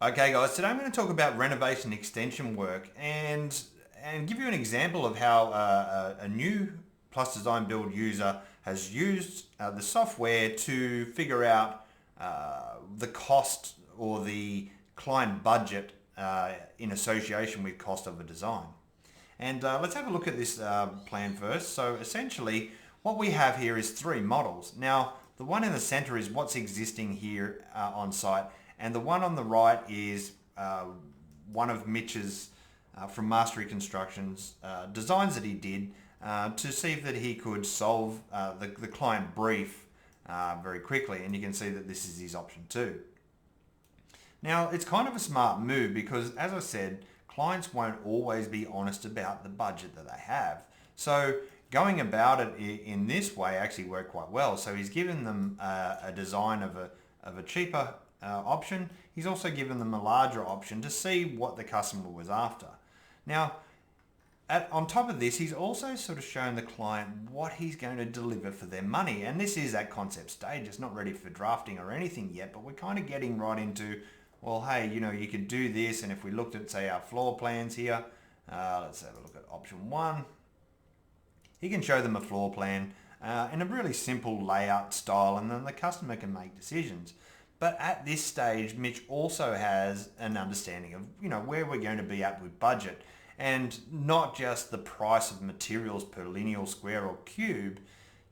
Okay guys, today I'm going to talk about renovation extension work and give you an example of how a new Plus Design Build user has used the software to figure out the cost or the client budget in association with cost of a design. And let's have a look at this plan first. So essentially what we have here is three models. Now the one in the center is what's existing here on site, and the one on the right is one of Mitch's from Mastery Construction's designs that he did to see that he could solve the client brief very quickly, and you can see that this is his option 2. Now it's kind of a smart move because, as I said, clients won't always be honest about the budget that they have. So going about it in this way actually worked quite well. So he's given them a design of a cheaper option. He's also given them a larger option to see what the customer was after. Now, on top of this, he's also sort of shown the client what he's going to deliver for their money. And this is at concept stage. It's not ready for drafting or anything yet, but we're kind of getting right into, well, hey, you could do this. And if we looked at, say, our floor plans here, let's have a look at option 1. He can show them a floor plan in a really simple layout style, and then the customer can make decisions. But at this stage, Mitch also has an understanding of where we're going to be at with budget, and not just the price of materials per lineal square or cube.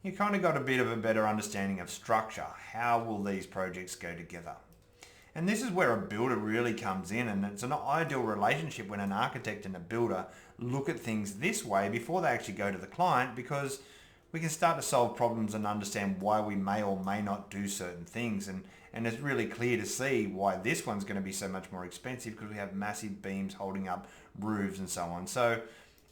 You kind of got a bit of a better understanding of structure. How will these projects go together? And this is where a builder really comes in, and it's an ideal relationship when an architect and a builder look at things this way before they actually go to the client, because we can start to solve problems and understand why we may or may not do certain things. And it's really clear to see why this one's going to be so much more expensive, because we have massive beams holding up roofs and so on. So,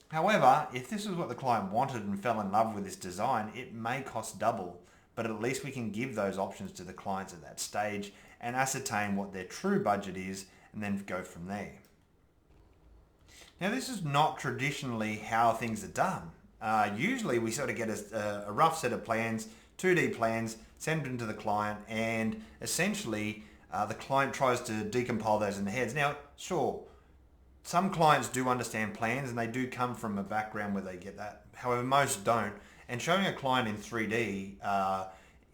however, if this is what the client wanted and fell in love with this design, it may cost double, but at least we can give those options to the clients at that stage and ascertain what their true budget is, and then go from there. Now, this is not traditionally how things are done. Usually we sort of get a rough set of plans, 2D plans, send them to the client, and essentially the client tries to decompile those in their heads. Now, sure, some clients do understand plans and they do come from a background where they get that. However, most don't. And showing a client in 3D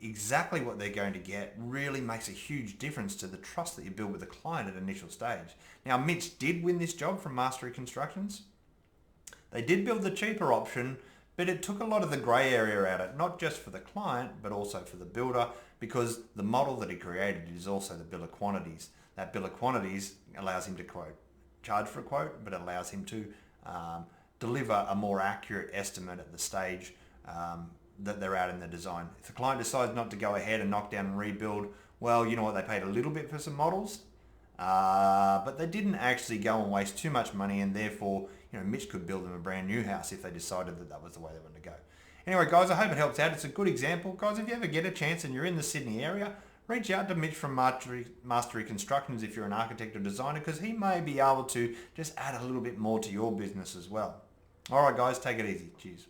exactly what they're going to get really makes a huge difference to the trust that you build with the client at initial stage. Now, Mitch did win this job from Mastery Constructions. They did build the cheaper option, but it took a lot of the grey area out of it, not just for the client, but also for the builder, because the model that he created is also the bill of quantities. That bill of quantities allows him to charge for a quote, but allows him to deliver a more accurate estimate at the stage that they're at in the design. If the client decides not to go ahead and knock down and rebuild, well, you know what, they paid a little bit for some models, but they didn't actually go and waste too much money, and therefore, Mitch could build them a brand new house if they decided that was the way they wanted to go. Anyway, guys, I hope it helps out. It's a good example. Guys, if you ever get a chance and you're in the Sydney area, reach out to Mitch from Mastery Constructions if you're an architect or designer, because he may be able to just add a little bit more to your business as well. All right, guys, take it easy. Cheers.